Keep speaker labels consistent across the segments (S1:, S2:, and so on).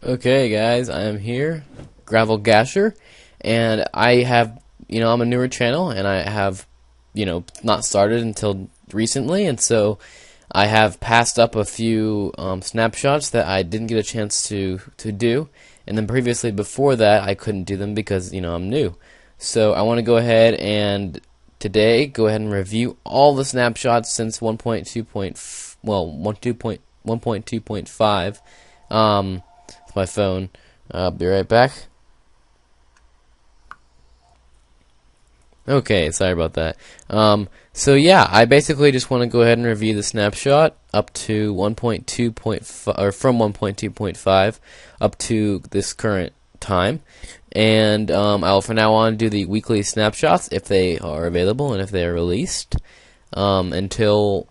S1: Okay, guys, I am here, Gravel Gasher, and I have, I'm a newer channel, and I have, not started until recently, and so I have passed up a few snapshots that I didn't get a chance to do, and then previously before that I couldn't do them because I'm new. So I want to go ahead and today go ahead and review all the snapshots since 1.2.5. With my phone. I'll be right back. Okay, sorry about that. So yeah, I basically just want to go ahead and review the snapshot up to 1.2.5, or from 1.2.5 up to this current time, and I'll from now on do the weekly snapshots if they are available and if they are released, until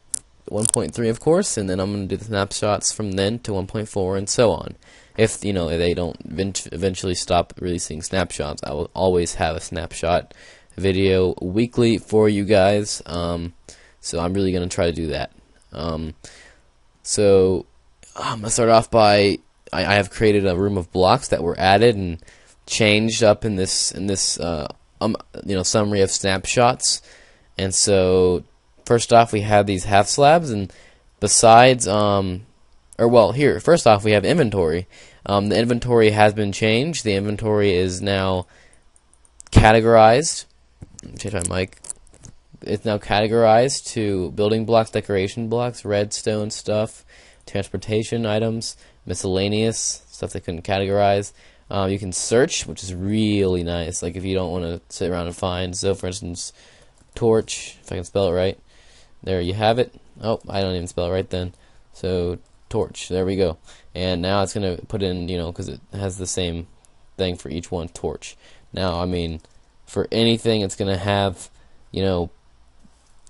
S1: 1.3, of course, and then I'm going to do the snapshots from then to 1.4 and so on. If they don't eventually stop releasing snapshots, I will always have a snapshot video weekly for you guys. So I'm really going to try to do that. So I'm gonna start off by I have created a room of blocks that were added and changed up in this summary of snapshots. And so first off, we have these half slabs, and besides first off, we have inventory. The inventory has been changed. The inventory is now categorized. Let me change my mic. It's now categorized to building blocks, decoration blocks, redstone stuff, transportation items, miscellaneous stuff they couldn't categorize. You can search, which is really nice. Like if you don't want to sit around and find. So, for instance, torch, if I can spell it right. There you have it. Oh, I don't even spell it right then. So torch. There we go. And now it's gonna put in, because it has the same thing for each one. Torch. Now, I mean, for anything, it's gonna have,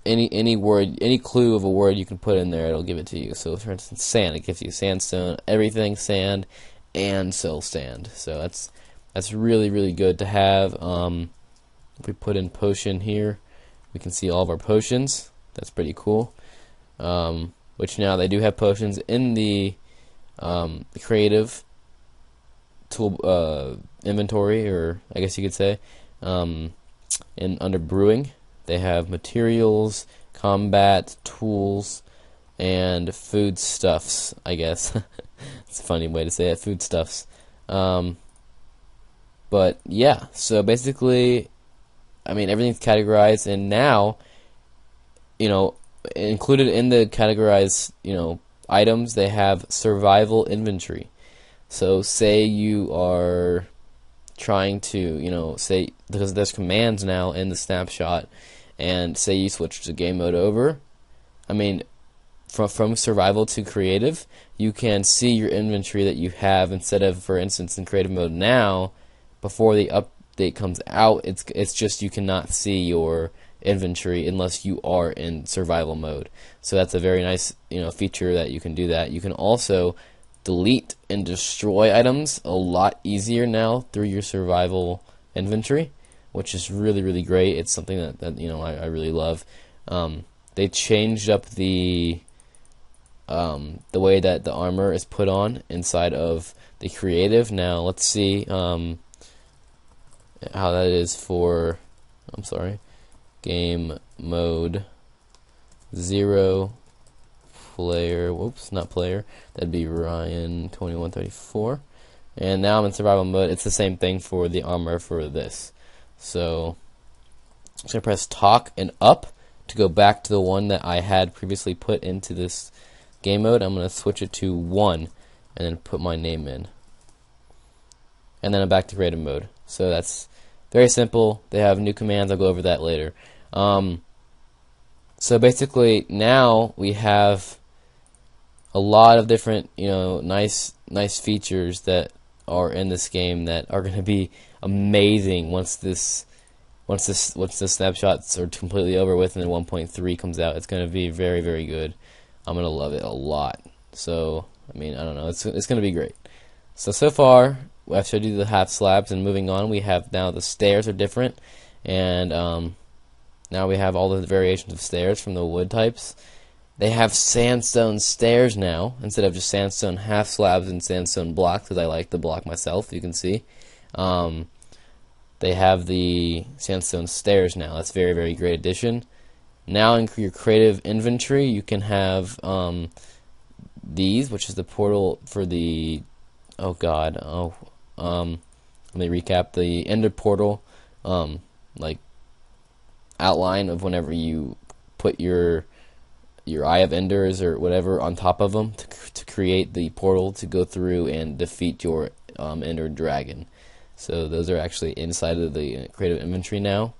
S1: any word, any clue of a word you can put in there, it'll give it to you. So, for instance, sand. It gives you sandstone, everything sand, and sill sand. So that's really really good to have. If we put in potion here, we can see all of our potions. That's pretty cool. Which now they do have potions in the creative tool inventory, or I guess you could say, under brewing they have materials, combat, tools, and foodstuffs, I guess. It's a funny way to say it, foodstuffs. But yeah, so basically, I mean, everything's categorized, and now, included in the categorized, items, they have survival inventory. So say you are trying to, say, because there's commands now in the snapshot, and say you switch to game mode over, I mean, from survival to creative, you can see your inventory that you have instead of, for instance, in creative mode now, before the update comes out, it's just you cannot see your inventory unless you are in survival mode. So that's a very nice feature that you can do that. You can also delete and destroy items a lot easier now through your survival inventory, which is really really great. It's something that I really love. They changed up the way that the armor is put on inside of the creative. Now let's see how that is for, I'm sorry, game mode 0 player, whoops, not player, that'd be Ryan 2134, and now I'm in survival mode. It's the same thing for the armor for this. So I'm going to press talk and up to go back to the one that I had previously put into this game mode. I'm going to switch it to 1 and then put my name in, and then I'm back to creative mode. So that's very simple. They have new commands. I'll go over that later. So basically now we have a lot of different, nice features that are in this game that are going to be amazing once the snapshots are completely over with and then 1.3 comes out. It's going to be very very good. I'm going to love it a lot. So I mean, I don't know, it's going to be great. So far I've showed you the half slabs, and moving on, we have now the stairs are different, and now we have all the variations of stairs from the wood types. They have sandstone stairs now instead of just sandstone half slabs and sandstone blocks, because I like the block myself. You can see. They have the sandstone stairs now. That's very, very great addition. Now in your creative inventory, you can have these, which is the portal for the let me recap the Ender portal, like outline of whenever you put your Eye of Enders or whatever on top of them to create the portal to go through and defeat your Ender dragon. So those are actually inside of the creative inventory now.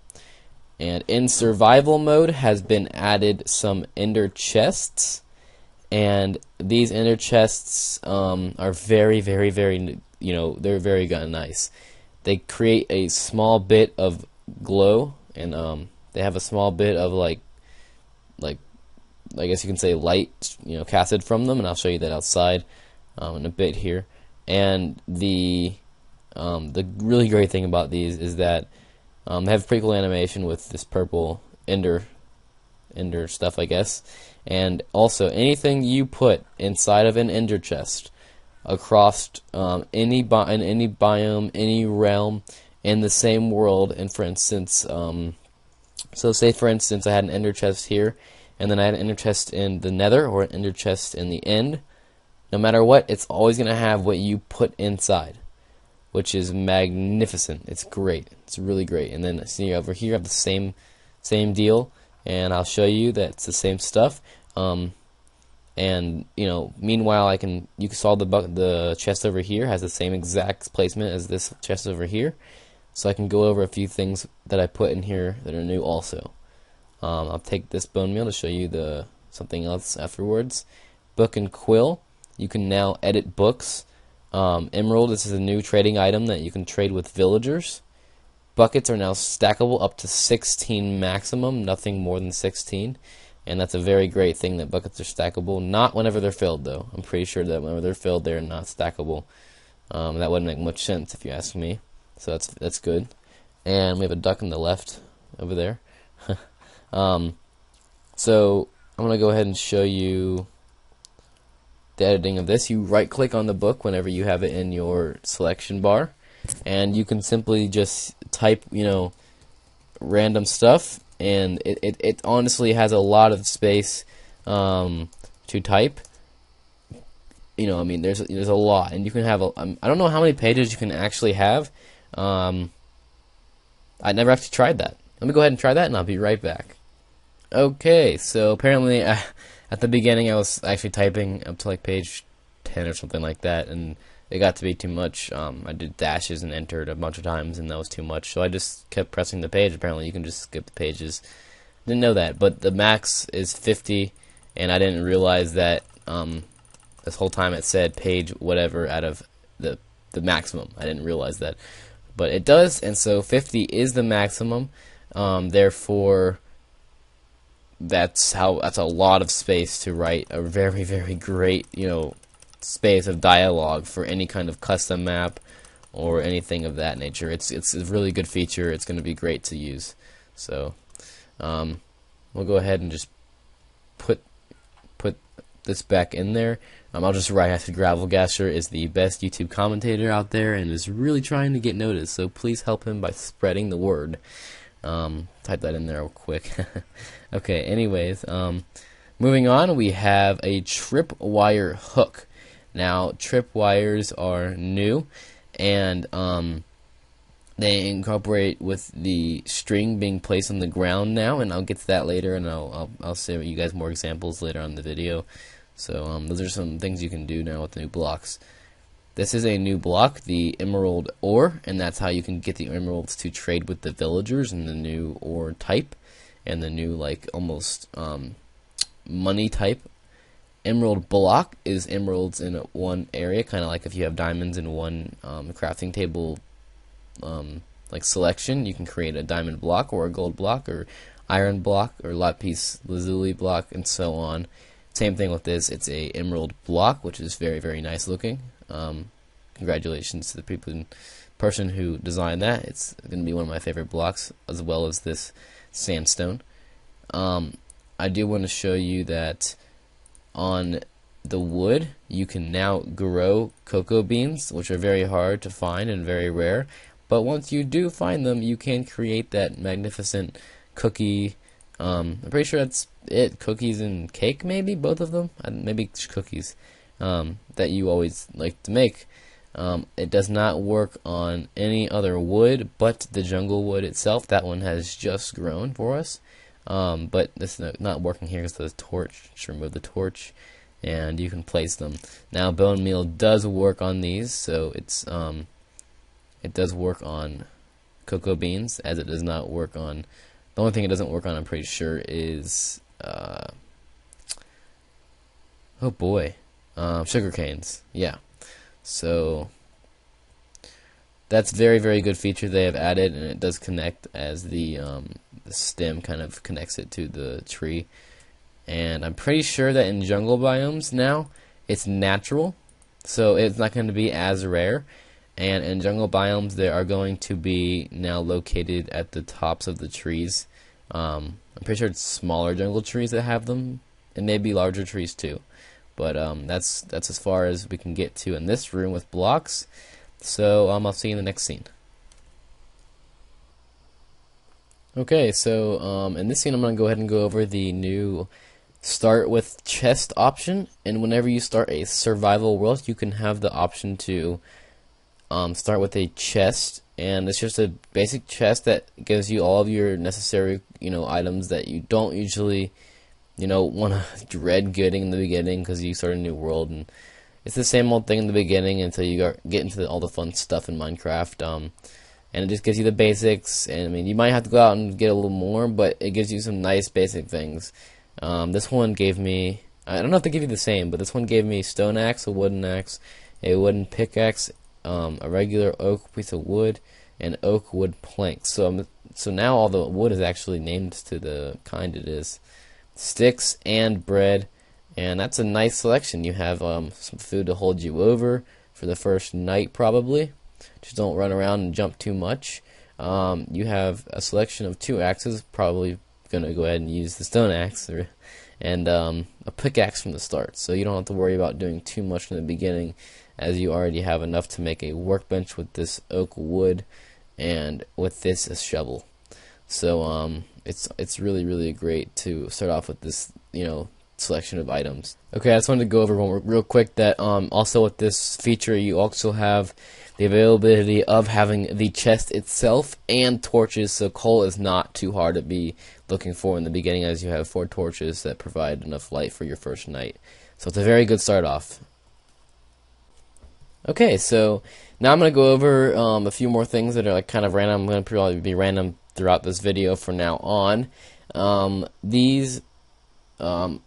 S1: And in survival mode has been added some Ender chests, and these Ender chests are very, very, very, they're very nice. They create a small bit of glow, and they have a small bit of like I guess you can say light, casted from them, and I'll show you that outside in a bit here. And the really great thing about these is that they have pretty cool animation with this purple ender stuff, I guess. And also, anything you put inside of an ender chest across any biome, any realm in the same world, and for instance, so say for instance I had an ender chest here, and then I had an ender chest in the nether or an ender chest in the end, no matter what, it's always going to have what you put inside, which is magnificent. It's great. It's really great. And then see over here I have the same deal, and I'll show you that it's the same stuff. And meanwhile you saw the chest over here has the same exact placement as this chest over here. So I can go over a few things that I put in here that are new also. I'll take this bone meal to show you something else afterwards. Book and quill. You can now edit books. Emerald, this is a new trading item that you can trade with villagers. Buckets are now stackable up to 16 maximum, nothing more than 16. And that's a very great thing that buckets are stackable. Not whenever they're filled, though. I'm pretty sure that whenever they're filled, they're not stackable. That wouldn't make much sense if you ask me. So that's good. And we have a duck on the left over there. So I'm going to go ahead and show you the editing of this. You right click on the book whenever you have it in your selection bar, and you can simply just type random stuff, and it honestly has a lot of space to type. There's a lot, and you can have I don't know how many pages you can actually have. I never actually tried that. Let me go ahead and try that, and I'll be right back. Okay, so apparently at the beginning I was actually typing up to like page 10 or something like that, and it got to be too much. I did dashes and entered a bunch of times, and that was too much, so I just kept pressing the page. Apparently you can just skip the pages. Didn't know that, but the max is 50, and I didn't realize that this whole time it said page whatever out of the maximum. I didn't realize that, but it does, and so 50 is the maximum. Therefore, that's a lot of space to write a very, very great space of dialogue for any kind of custom map or anything of that nature. It's a really good feature. It's going to be great to use. So we'll go ahead and just put this back in there. I'll just write acid gravel. Gasher is the best YouTube commentator out there and is really trying to get noticed, so please help him by spreading the word. Type that in there real quick. Okay, anyways, moving on, we have a tripwire hook. Now, tripwires are new, and they incorporate with the string being placed on the ground now, and I'll get to that later, and I'll show you guys more examples later on in the video. So those are some things you can do now with the new blocks. This is a new block, the emerald ore, and that's how you can get the emeralds to trade with the villagers in the new ore type, and the new almost money type. Emerald block is emeralds in one area, kind of like if you have diamonds in one crafting table selection, you can create a diamond block or a gold block or iron block or lapis lazuli block and so on. Same thing with this. It's a emerald block, which is very, very nice looking. Congratulations to the person who designed that. It's going to be one of my favorite blocks, as well as this sandstone. I do want to show you that on the wood, you can now grow cocoa beans, which are very hard to find and very rare. But once you do find them, you can create that magnificent cookie. I'm pretty sure that's it. Cookies and cake, maybe both of them. Maybe cookies that you always like to make. It does not work on any other wood but the jungle wood itself. That one has just grown for us. But it's not working here because the torch. Just remove the torch, and you can place them. Now, bone meal does work on these, so it does work on cocoa beans, as it does not work on. The only thing it doesn't work on, I'm pretty sure, is oh boy, sugar canes. Yeah, so that's very good feature they have added, and it does connect as the stem kind of connects it to the tree. And I'm pretty sure that in jungle biomes now it's natural, so it's not going to be as rare. And in jungle biomes, they are going to be now located at the tops of the trees. I'm pretty sure it's smaller jungle trees that have them, and maybe larger trees too. But that's as far as we can get to in this room with blocks. So I'll see you in the next scene. Okay, so in this scene, I'm going to go ahead and go over the new start with chest option. And whenever you start a survival world, you can have the option to start with a chest, and it's just a basic chest that gives you all of your necessary, items that you don't usually, want to dread getting in the beginning because you start a new world, and it's the same old thing in the beginning until you get into all the fun stuff in Minecraft. And it just gives you the basics, and I mean, you might have to go out and get a little more, but it gives you some nice basic things. This one gave me, I don't know if they give you the same, but this one gave me stone axe, a wooden axe, a wooden pickaxe, a regular oak piece of wood, and oak wood planks. So now all the wood is actually named to the kind it is. Sticks and bread, and that's a nice selection. You have some food to hold you over for the first night probably. Just don't run around and jump too much. You have a selection of 2 axes, probably going to go ahead and use the stone axe, and a pickaxe from the start. So you don't have to worry about doing too much in the beginning, as you already have enough to make a workbench with this oak wood and with this a shovel. So it's really great to start off with this selection of items. Okay, I just wanted to go over one real quick that also with this feature you also have the availability of having the chest itself and torches, so coal is not too hard to be looking for in the beginning, as you have 4 torches that provide enough light for your first night. So it's a very good start off. Okay, so now I'm going to go over a few more things that are like kind of random. I'm going to probably be random throughout this video from now on. These furnaces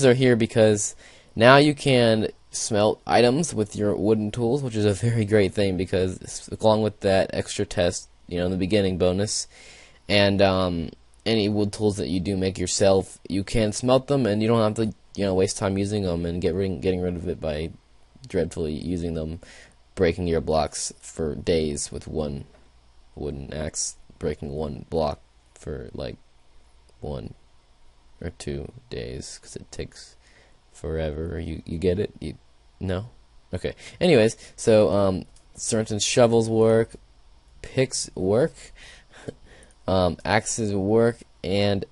S1: are here because now you can smelt items with your wooden tools, which is a very great thing because along with that extra test, in the beginning bonus, and any wood tools that you do make yourself, you can smelt them, and you don't have to waste time using them and getting rid of it by dreadfully using them, breaking your blocks for days with one wooden axe, breaking one block for like 1 or 2 days because it takes forever. You get it? No? Okay. Anyways, so certain shovels work, picks work, axes work, and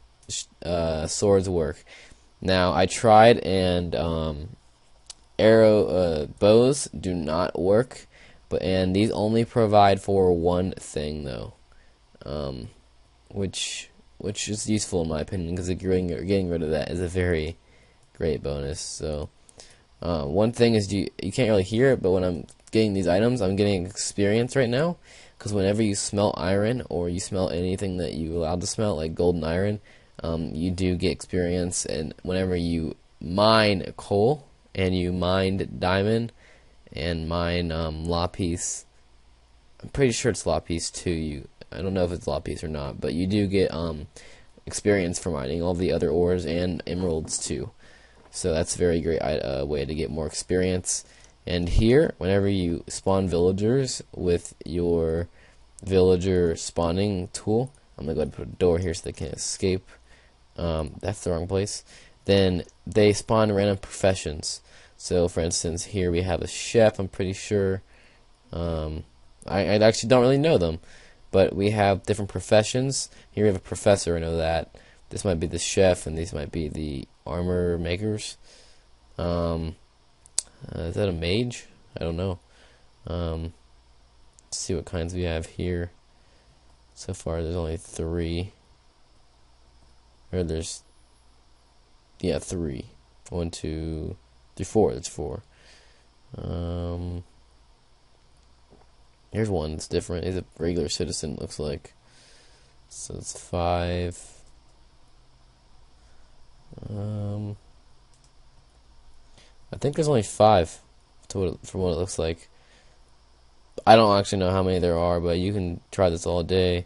S1: swords work. Now I tried, and bows do not work, and these only provide for one thing though, which is useful in my opinion, because getting rid of that is a very great bonus. So one thing is you can't really hear it, but when I'm getting these items, I'm getting experience right now, because whenever you smelt iron or you smelt anything that you allowed to smelt, like gold and iron, you do get experience. And whenever you mine coal and you mined diamond and mine lapis, I'm pretty sure it's lapis too. I don't know if it's lapis or not, but you do get experience for mining all the other ores and emeralds too. So that's a very great way to get more experience. And here, whenever you spawn villagers with your villager spawning tool, I'm going to go ahead and put a door here so they can't escape. That's the wrong place. then they spawn random professions. So for instance, here we have a chef, I'm pretty sure. I actually don't really know them, but we have different professions. Here we have a professor, I know that. This might be the chef, and these might be the armor makers. Is that a mage? I don't know. Let's see what kinds we have here. So far, there's only 3. Or there's, yeah, 3. 1, 2, 3, 4. That's 4. Here's one that's different. He's a regular citizen, looks like. So it's 5. I think there's only 5 from what it looks like. I don't actually know how many there are, but you can try this all day,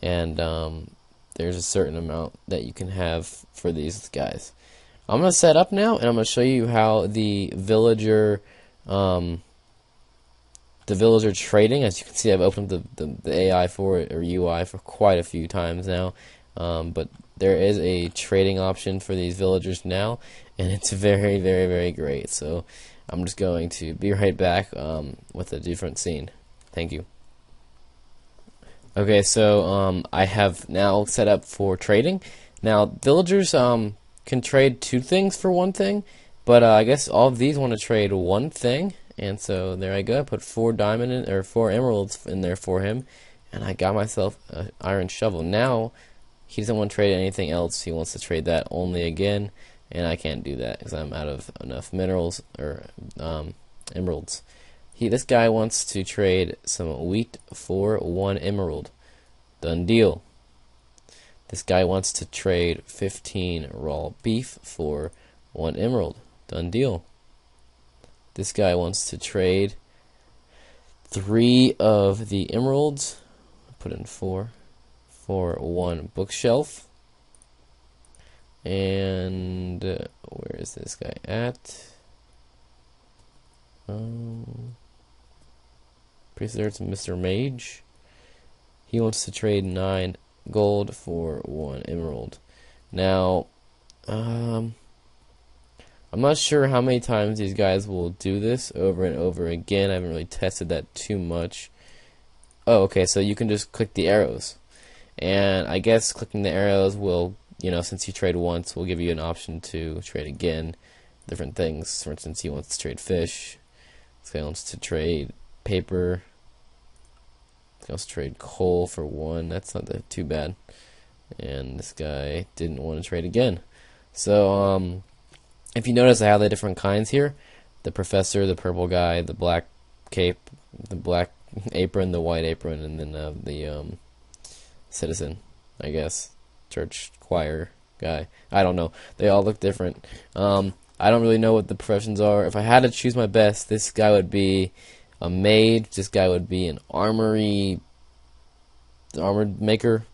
S1: and there's a certain amount that you can have for these guys. I'm gonna set up now, and I'm gonna show you how the villager trading. As you can see, I've opened the AI for it, or UI, for quite a few times now. But there is a trading option for these villagers now, and it's very, very, very great. So I'm just going to be right back with a different scene. Thank you. Okay, so I have now set up for trading. Now, villagers can trade 2 things for 1 thing, but I guess all of these want to trade 1 thing. And so there I go. I put 4 diamond in, or 4 emeralds in there for him, and I got myself an iron shovel. Now he doesn't want to trade anything else. He wants to trade that only again, and I can't do that because I'm out of enough minerals or emeralds. This guy wants to trade some wheat for 1 emerald. Done deal. This guy wants to trade 15 raw beef for 1 emerald. Done deal. This guy wants to trade 3 of the emeralds, put in 4, for 1 bookshelf. And where is this guy at? Pretty sure it's Mr. Mage. He wants to trade 9 gold for 1 emerald. Now, I'm not sure how many times these guys will do this over and over again. I haven't really tested that too much. Oh, okay, so you can just click the arrows. And I guess clicking the arrows will, since you trade once, will give you an option to trade again. Different things. For instance, he wants to trade fish. This guy wants to trade paper. This guy wants to trade coal for 1. That's not too bad. And this guy didn't want to trade again. So, if you notice, I have the different kinds here. The professor, the purple guy, the black cape, the black apron, the white apron, and then the citizen, I guess. Church choir guy. I don't know. They all look different. I don't really know what the professions are. If I had to choose my best, this guy would be a mage. This guy would be an armor maker.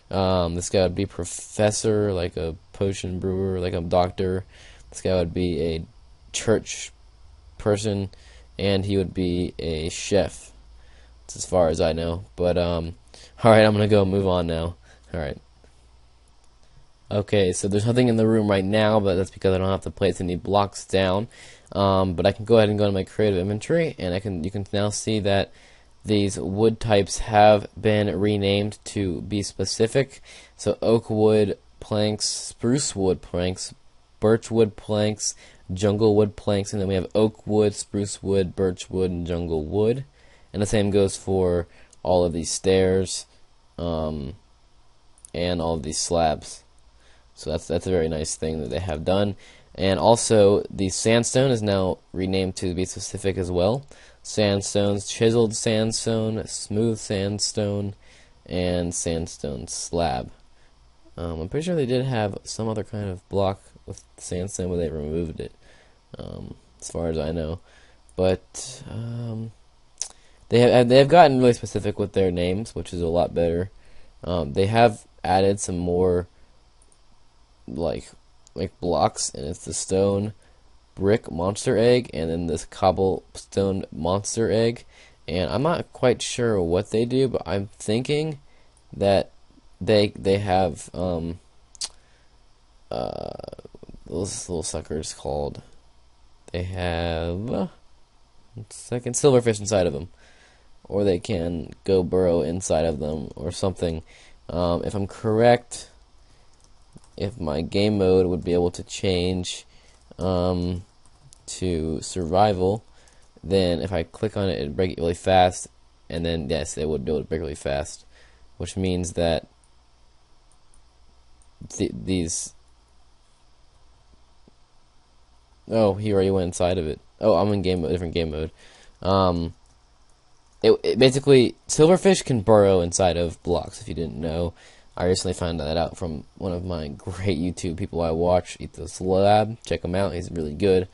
S1: This guy would be professor, like a potion brewer, like a doctor. This guy would be a church person, and he would be a chef. That's as far as I know. But alright, I'm gonna go move on now. Alright. Okay, so there's nothing in the room right now, but that's because I don't have to place any blocks down. But I can go ahead and go to my creative inventory, and you can now see that these wood types have been renamed to be specific. So oak wood planks, spruce wood planks, birch wood planks, jungle wood planks, and then we have oak wood, spruce wood, birch wood, and jungle wood. And the same goes for all of these stairs and all of these slabs. So that's a very nice thing that they have done. And also, the sandstone is now renamed to be specific as well. Sandstones, chiseled sandstone, smooth sandstone, and sandstone slab. I'm pretty sure they did have some other kind of block with sandstone, but they removed it, as far as I know. But they have gotten really specific with their names, which is a lot better. They have added some more like blocks, and it's the stone brick monster egg, and then this cobblestone monster egg. And I'm not quite sure what they do, but I'm thinking that they have those little suckers called? They have 1 second, silverfish inside of them, or they can go burrow inside of them or something. If I'm correct, if my game mode would be able to change to survival, then if I click on it, it'd break it really fast, and then yes, it would be able to break really fast, which means that these. Oh, he already went inside of it. Oh, I'm in different game mode. It basically, silverfish can burrow inside of blocks. If you didn't know, I recently found that out from one of my great YouTube people I watch, Ethos Lab. Check him out; he's really good.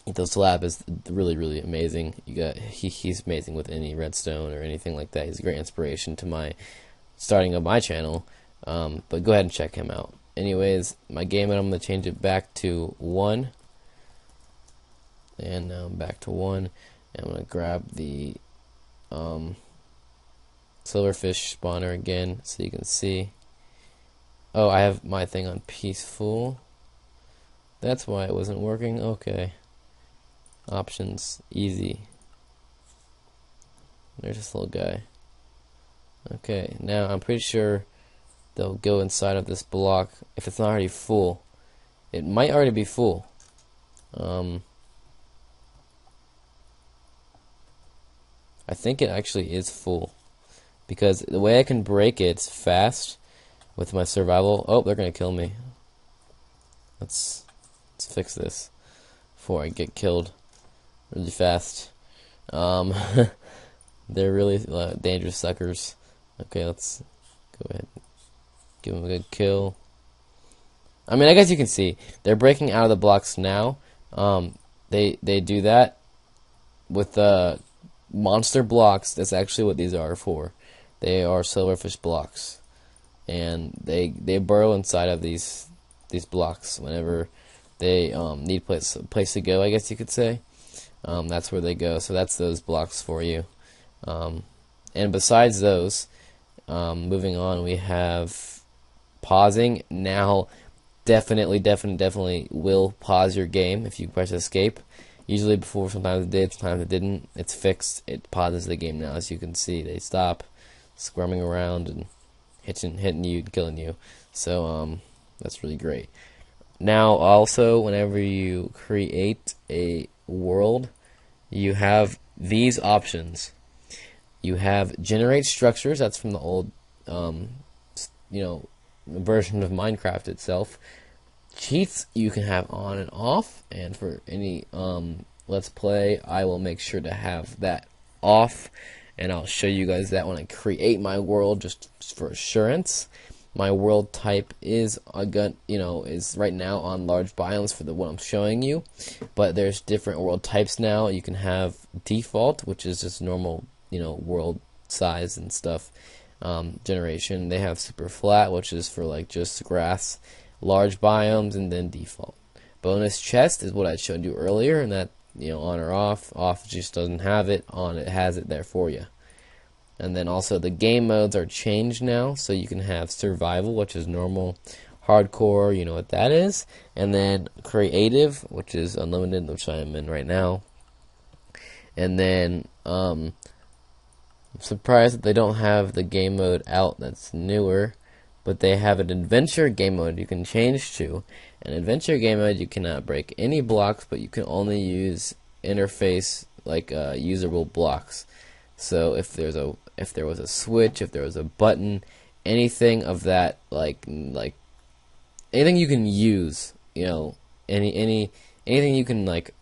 S1: Ethos Lab is really, really amazing. He's amazing with any redstone or anything like that. He's a great inspiration to my starting of my channel. But go ahead and check him out. Anyways, my game mode, I'm going to change it back to 1. And now I'm back to 1. And I'm going to grab the silverfish spawner again so you can see. Oh, I have my thing on peaceful. That's why it wasn't working. Okay. Options, easy. There's this little guy. Okay, now I'm pretty sure they'll go inside of this block if it's not already full. It might already be full. I think it actually is full, because the way I can break it fast with my survival. Oh, they're gonna kill me. Let's fix this before I get killed really fast. They're really dangerous suckers. Okay, let's go ahead. Give them a good kill. I mean, I guess you can see they're breaking out of the blocks now. They do that with monster blocks. That's actually what these are for. They are silverfish blocks, and they burrow inside of these blocks whenever they need a place to go, I guess you could say. That's where they go. So that's those blocks for you. And besides those, moving on, we have pausing. Now, definitely will pause your game if you press escape. Usually before, sometimes it did, sometimes it didn't. It's fixed. It pauses the game now. As you can see, they stop squirming around and hitting you and killing you. So that's really great. Now, also, whenever you create a world, you have these options. You have generate structures. That's from the old, version of Minecraft itself. Cheats you can have on and off, and for any Let's Play, I will make sure to have that off, and I'll show you guys that when I create my world, just for assurance. My world type is is right now on large biomes for what I'm showing you, but there's different world types now. You can have default, which is just normal, world size and stuff. Generation. They have super flat, which is for like just grass, large biomes, and then default. Bonus chest is what I showed you earlier, and that on or off. Off just doesn't have it. On it has it there for you. And then also the game modes are changed now, so you can have survival, which is normal, hardcore, you know what that is, and then creative, which is unlimited, which I am in right now. And then I'm surprised that they don't have the game mode out that's newer, but they have an adventure game mode you can change to. An adventure game mode, you cannot break any blocks, but you can only use interface like usable blocks. So if there was a switch, if there was a button, anything of that, like anything you can use, anything you can like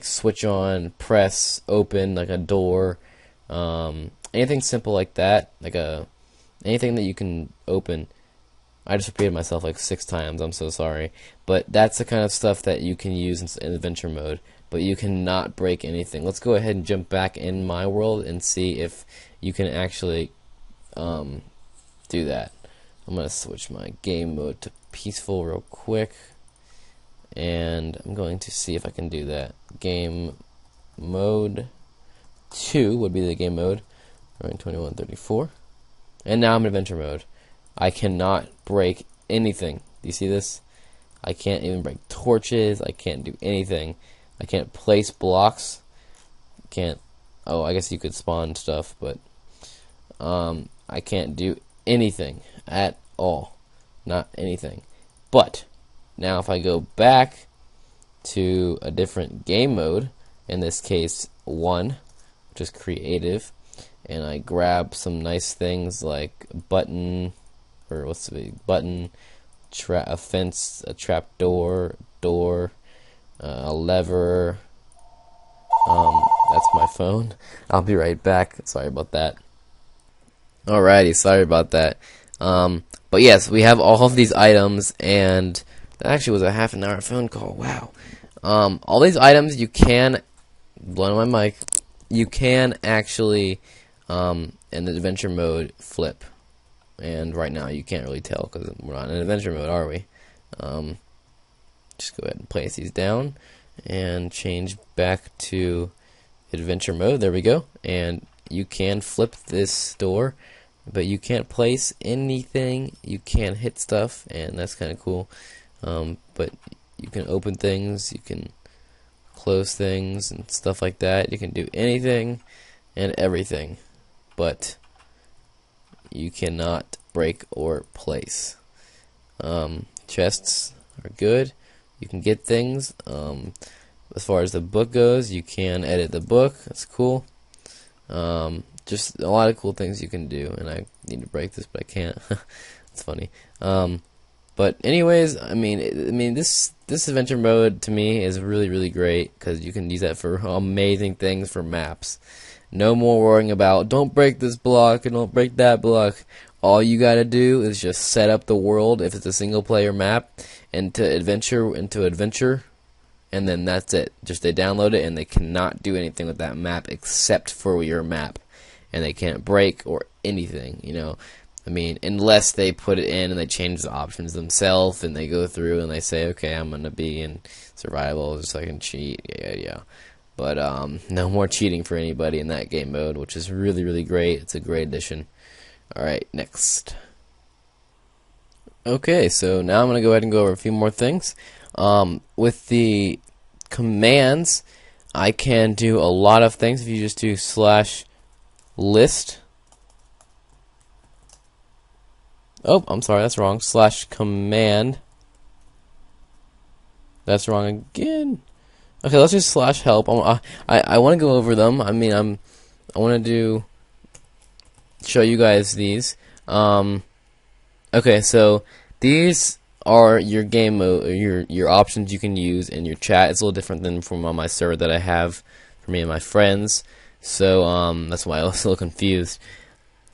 S1: switch on, press, open, like a door, anything simple like that, anything that you can open. I just repeated myself like 6 times. I'm so sorry, but that's the kind of stuff that you can use in adventure mode. But you cannot break anything. Let's go ahead and jump back in my world and see if you can actually do that. I'm going to switch my game mode to peaceful real quick, and I'm going to see if I can do that. Game mode 2 would be the game mode, running 2134. And now I'm in adventure mode. I cannot break anything. Do you see this? I can't even break torches. I can't do anything. I can't place blocks. Can't. Oh, I guess you could spawn stuff, but I can't do anything at all. Not anything. But now if I go back to a different game mode, in this case 1, which is creative, and I grab some nice things like a button, or what's the button, a fence, a trap door, a lever. That's my phone. I'll be right back. Sorry about that. Alrighty, sorry about that. But yes, we have all of these items, and that actually was a half an hour phone call. Wow. All these items you can, blowing my mic, you can actually, in the adventure mode, flip. And right now you can't really tell because we're not in adventure mode, are we? Just go ahead and place these down and change back to adventure mode. There we go. And you can flip this door, but you can't place anything. You can't hit stuff, and that's kind of cool. But you can open things, you can close things and stuff like that. You can do anything and everything, but you cannot break or place. Chests are good. You can get things. As far as the book goes, you can edit the book. That's cool. Just a lot of cool things you can do, and I need to break this, but I can't. It's funny. But anyways, I mean, this adventure mode to me is really great because you can use that for amazing things for maps. No more worrying about don't break this block and don't break that block. All you gotta do is just set up the world if it's a single player map into adventure, and then that's it. Just they download it and they cannot do anything with that map except for your map, and they can't break or anything. You know, I mean, unless they put it in and they change the options themselves and they go through and they say, okay, I'm gonna be in survival just so I can cheat. Yeah. But no more cheating for anybody in that game mode, which is really great. It's a great addition. Alright, next. Okay, so now I'm going to go ahead and go over a few more things. With the commands, I can do a lot of things. If you just do /list. Oh, I'm sorry, that's wrong. /command. That's wrong again. Okay, let's just /help. I want to go over them. I mean, I want to show you guys these. Okay, so these are your game mode, your options you can use in your chat. It's a little different than from on my server that I have for me and my friends. So that's why I was a little confused.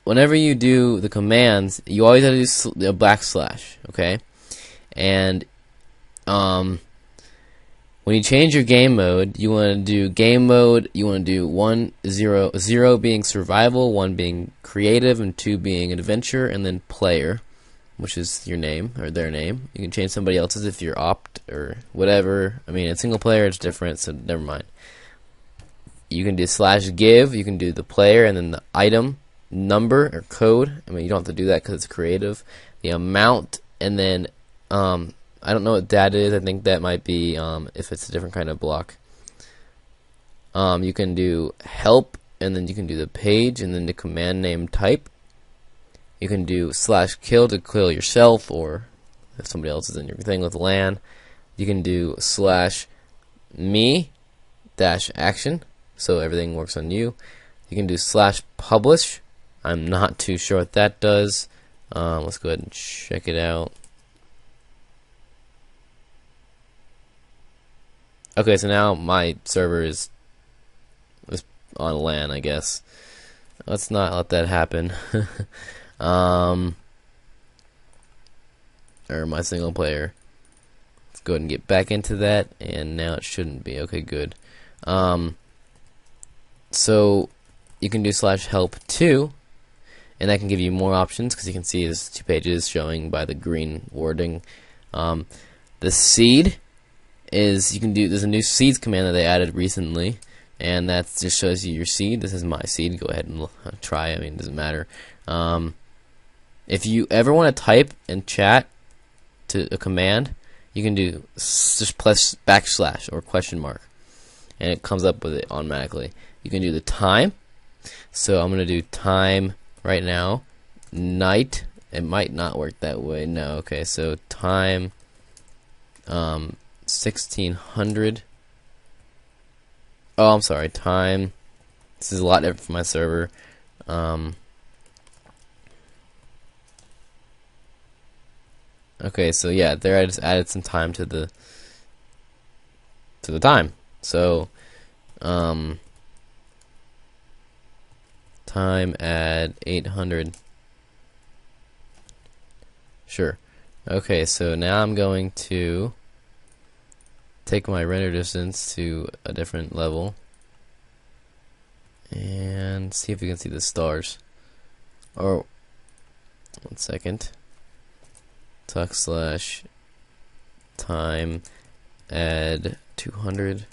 S1: Whenever you do the commands, you always have to do a \, okay? And when you change your game mode, you want to do game mode. You want to do 1, 0, 0 being survival, 1 being creative, and 2 being adventure, and then player, which is your name or their name. You can change somebody else's if you're opt or whatever. I mean, in single player it's different, so never mind. You can do /give. You can do the player and then the item number or code. I mean, you don't have to do that because it's creative. The amount, and then I don't know what that is. I think that might be if it's a different kind of block. You can do help, and then you can do the page, and then the command name type. You can do /kill to kill yourself, or if somebody else is in your thing with LAN. You can do /me-action, so everything works on you. You can do /publish. I'm not too sure what that does. Let's go ahead and check it out. Okay, so now my server is on LAN, I guess. Let's not let that happen. Or my single player. Let's go ahead and get back into that, and now it shouldn't be. Okay, good. So you can do /help too, and that can give you more options because you can see there's 2 pages showing by the green wording. The seed is you can do. There's a new seeds command that they added recently, and that just shows you your seed. This is my seed. Go ahead and try. I mean, it doesn't matter. If you ever want to type in chat, to a command, you can do just plus backslash or question mark, and it comes up with it automatically. You can do the time. So I'm gonna do time right now. Night. It might not work that way. No. Okay. So time 1600. Oh, I'm sorry. Time. This is a lot different from my server. Okay, so yeah, there I just added some time to the time. So time add 800. Sure. Okay, so now I'm going to take my render distance to a different level and see if we can see the stars. Oh, 1 second. Tuck slash time add 200.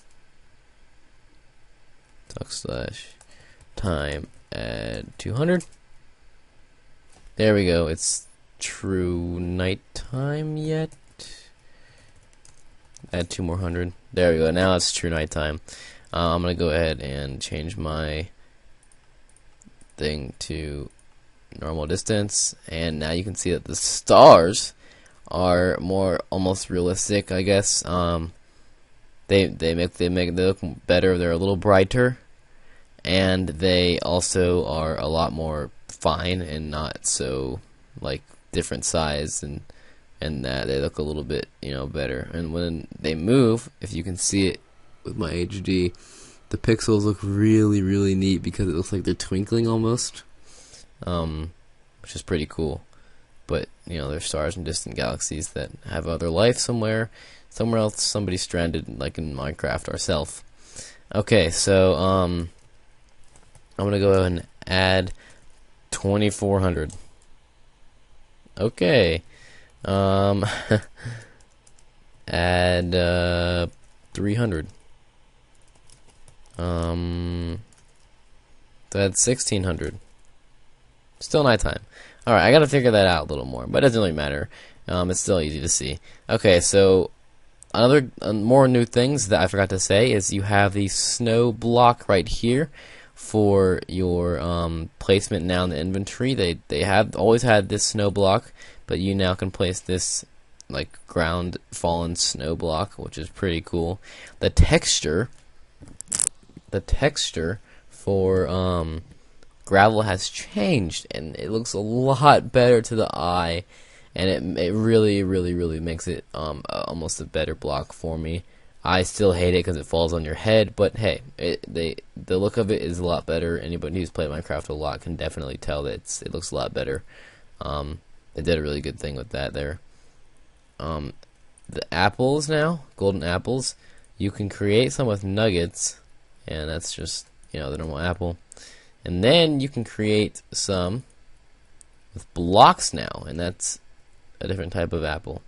S1: Tuck slash time add 200. There we go. It's true nighttime yet. Add 2 more hundred. There we go. Now it's true nighttime. I'm gonna go ahead and change my thing to normal distance, and now you can see that the stars are more almost realistic, I guess. They look better. They're a little brighter, and they also are a lot more fine and not so like different size, and that they look a little bit, you know, better. And when they move, if you can see it with my HD, the pixels look really, really neat because it looks like they're twinkling almost, which is pretty cool. But you know, there's stars in distant galaxies that have other life somewhere else. Somebody's stranded, like in Minecraft ourselves. Okay, so I'm gonna go ahead and add 2400. Okay. Add 300. That's 1600. Still nighttime. Alright, I gotta figure that out a little more, but it doesn't really matter. It's still easy to see. Okay, so another more new things that I forgot to say is you have the snow block right here for your placement now in the inventory. They have always had this snow block, but you now can place this like ground fallen snow block, which is pretty cool. The texture for gravel has changed, and it looks a lot better to the eye, and it really makes it almost a better block for me. I still hate it because it falls on your head, but hey, the look of it is a lot better. Anybody who's played Minecraft a lot can definitely tell that it looks a lot better. They did a really good thing with that there. The apples now, golden apples, you can create some with nuggets, and that's just, you know, the normal apple. And then you can create some with blocks now, and that's a different type of apple.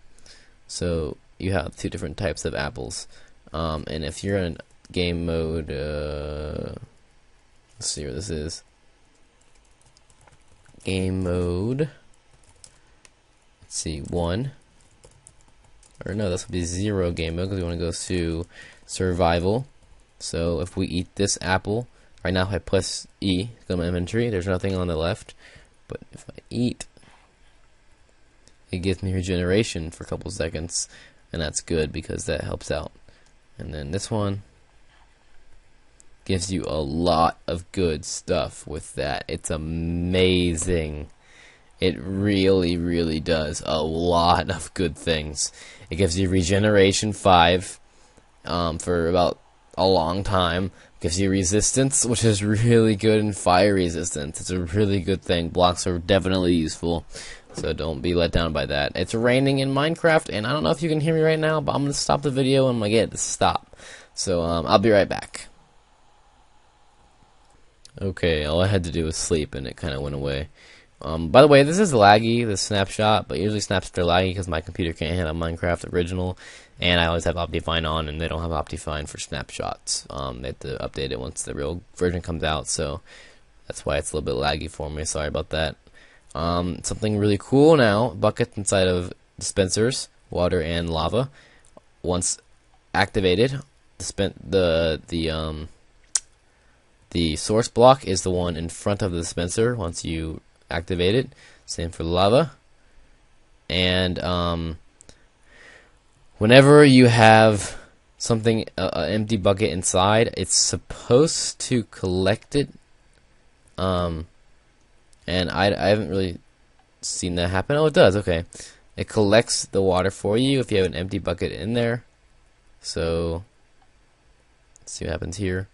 S1: So you have 2 different types of apples. And if you're in game mode, let's see where this is. Game mode. Let's see, 1. Or no, this would be 0 game mode because we want to go to survival. So if we eat this apple, right now if I press E, go to my inventory, there's nothing on the left. But if I eat, it gives me regeneration for a couple seconds, and that's good because that helps out. And then this one gives you a lot of good stuff with that. It's amazing. It really does a lot of good things. It gives you regeneration 5 for about a long time. Gives you resistance, which is really good, and fire resistance. It's a really good thing. Blocks are definitely useful, so don't be let down by that. It's raining in Minecraft, and I don't know if you can hear me right now, but I'm going to stop the video and I'm going to get it to stop. So I'll be right back. Okay, all I had to do was sleep, and it kind of went away. By the way, this is laggy, this snapshot, but usually snapshots are laggy because my computer can't handle Minecraft Original, and I always have Optifine on, and they don't have Optifine for snapshots. They have to update it once the real version comes out, so that's why it's a little bit laggy for me. Sorry about that. Something really cool now, buckets inside of dispensers water and lava. Once activated, the source block is the one in front of the dispenser once you activate it. Same for lava. And whenever you have something, an empty bucket inside, it's supposed to collect it. And I haven't really seen that happen. Oh, it does. Okay, it collects the water for you if you have an empty bucket in there. So let's see what happens here.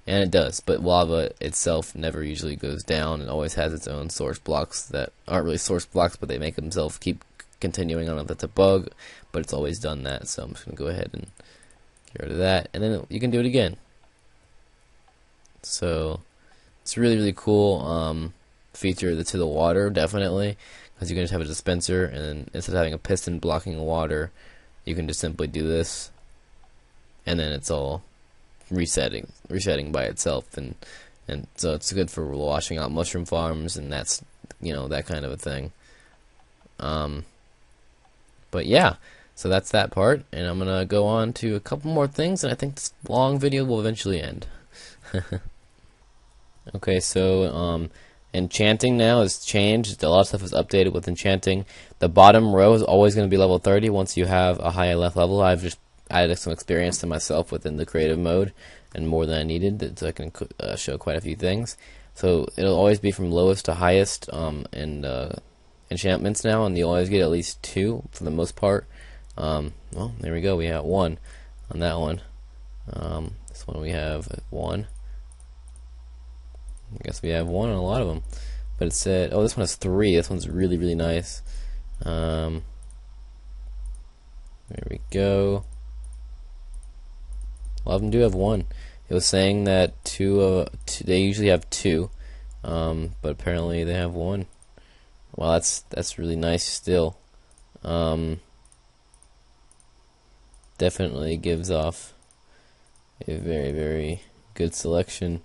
S1: And it does, but lava itself never usually goes down. It always has its own source blocks that aren't really source blocks, but they make themselves keep continuing on. That's a bug, but it's always done that. So I'm just going to go ahead and get rid of that, and then you can do it again. So it's really, really cool feature to the water, definitely, because you can just have a dispenser, and then instead of having a piston blocking water, you can just simply do this, and then it's all resetting by itself, and so it's good for washing out mushroom farms, and that's, you know, that kind of a thing. But yeah, so that's that part, and I'm gonna go on to a couple more things, and I think this long video will eventually end. Okay, so enchanting now is changed. A lot of stuff is updated with enchanting. The bottom row is always going to be level 30 once you have a high enough level. I've just added some experience to myself within the creative mode, and more than I needed, so I can show quite a few things. So it'll always be from lowest to highest in enchantments now, and you'll always get at least 2 for the most part. Well, there we go. We have 1 on that one. This one we have 1. I guess we have 1 on a lot of them, but it said, oh, this one has 3. This one's really, really nice. There we go. A lot of them do have 1. It was saying that they usually have 2, but apparently they have 1. Well, that's really nice still. Definitely gives off a very, very good selection.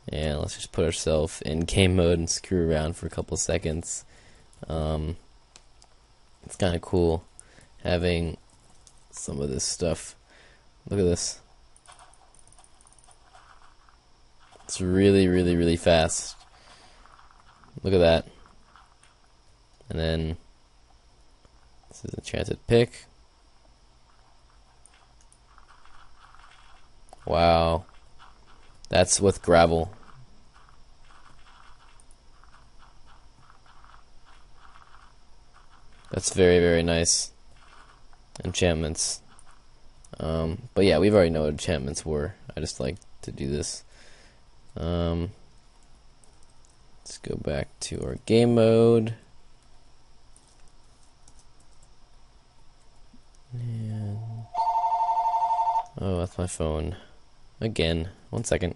S1: And let's just put ourselves in game mode and screw around for a couple seconds. It's kind of cool having some of this stuff. Look at this. It's really, really, really fast. Look at that. And then this is enchanted pick. Wow. That's with gravel. That's very, very nice enchantments. But yeah, we've already know what enchantments were. I just like to do this. Let's go back to our game mode. And oh, that's my phone. Again. 1 second.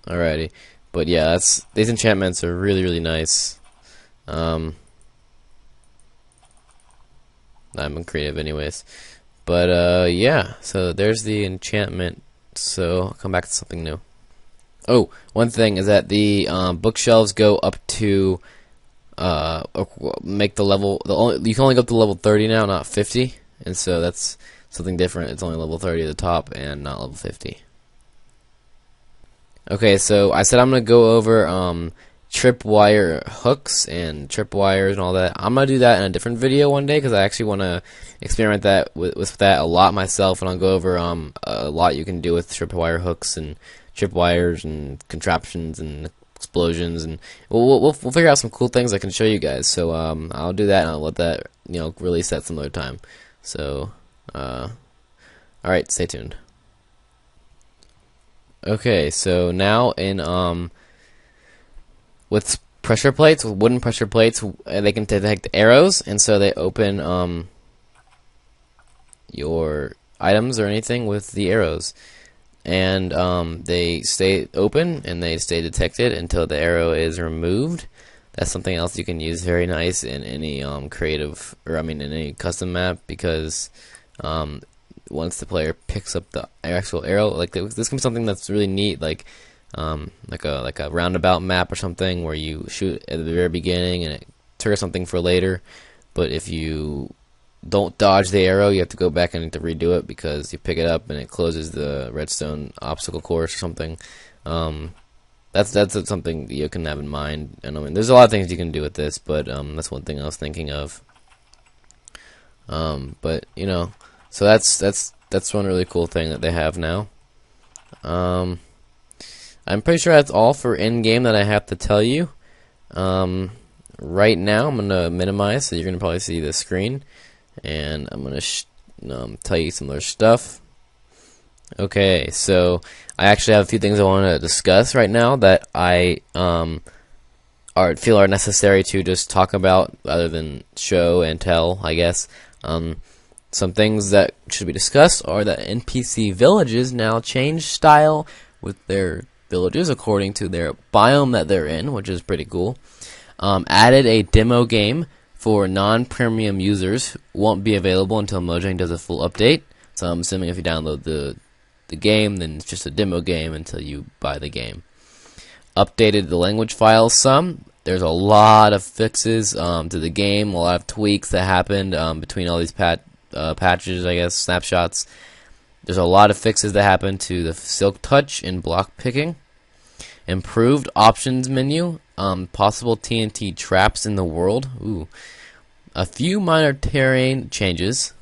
S1: Alrighty. But yeah, these enchantments are really, really nice. I'm creative anyways. But yeah, so there's the enchantment. So I'll come back to something new. Oh, one thing is that the bookshelves go up to make the level. You can only go up to level 30 now, not 50, and so that's something different. It's only level 30 at the top and not level 50. Okay, so I said I'm gonna go over tripwire hooks and tripwires and all that. I'm gonna do that in a different video one day because I actually want to experiment that with that a lot myself, and I'll go over a lot you can do with tripwire hooks and tripwires and contraptions and explosions, and we'll figure out some cool things I can show you guys. So I'll do that, and I'll let that release that some other time. So all right, stay tuned. Okay, so now in with pressure plates, with wooden pressure plates, they can detect arrows, and so they open your items or anything with the arrows, and they stay open and they stay detected until the arrow is removed. That's something else you can use very nice in any creative, or in any custom map, because once the player picks up the actual arrow, like this can be something that's really neat, like a roundabout map or something where you shoot at the very beginning and it triggers something for later. But if you don't dodge the arrow. You have to go back and to redo it because you pick it up and it closes the redstone obstacle course or something. That's something you can have in mind. And I mean, there's a lot of things you can do with this, but that's one thing I was thinking of. But you know, so that's one really cool thing that they have now. I'm pretty sure that's all for in-game that I have to tell you. Right now, I'm gonna minimize, so you're gonna probably see the screen, and I'm gonna tell you some other stuff. Okay, so I actually have a few things I want to discuss right now that I feel are necessary to just talk about, other than show and tell, I guess. Some things that should be discussed are that NPC villages now change style with their villages according to their biome that they're in, which is pretty cool. Added a demo game for non-premium users. Won't be available until Mojang does a full update. So I'm assuming if you download the game, then it's just a demo game until you buy the game. Updated the language files some. There's a lot of fixes to the game, a lot of tweaks that happened between all these patches, I guess, snapshots. There's a lot of fixes that happened to the silk touch in block picking. Improved options menu. Possible TNT traps in the world. Ooh. A few minor terrain changes.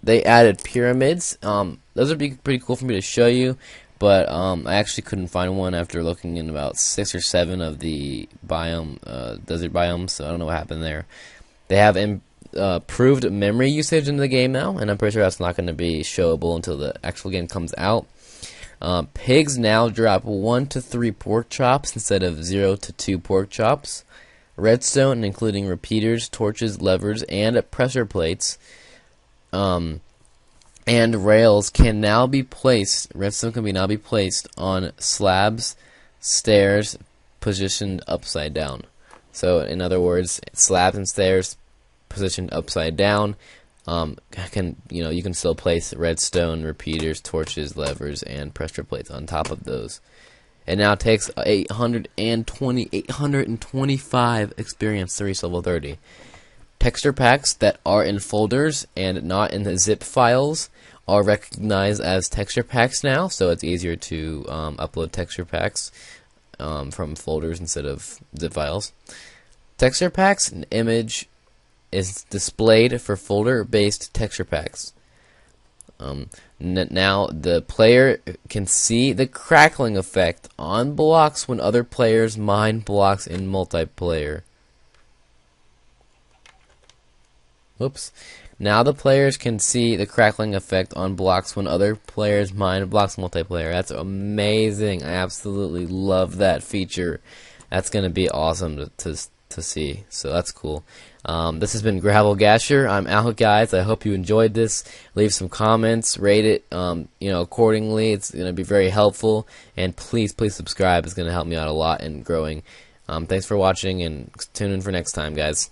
S1: They added pyramids. Those would be pretty cool for me to show you, but I actually couldn't find one after looking in about 6 or 7 of the desert biomes, so I don't know what happened there. They have improved memory usage in the game now, and I'm pretty sure that's not going to be showable until the actual game comes out. Pigs now drop 1 to 3 pork chops instead of 0 to 2 pork chops. Redstone, including repeaters, torches, levers, and pressure plates, and rails can now be placed. Redstone can now be placed on slabs, stairs, positioned upside down. So, in other words, slabs and stairs positioned upside down. You can still place redstone, repeaters, torches, levers, and pressure plates on top of those. It now takes 825 experience to reach level 30. Texture packs that are in folders and not in the zip files are recognized as texture packs now, so it's easier to upload texture packs from folders instead of zip files. Texture packs, an image is displayed for folder-based texture packs. Now the player can see the crackling effect on blocks when other players mine blocks in multiplayer. Whoops. Now the players can see the crackling effect on blocks when other players mine blocks in multiplayer. That's amazing. I absolutely love that feature. That's going to be awesome to see. So that's cool. This has been Gravel Gasher. I'm out, guys. I hope you enjoyed this. Leave some comments, rate it, accordingly. It's going to be very helpful. And please subscribe. It's going to help me out a lot in growing. Thanks for watching, and tune in for next time, guys.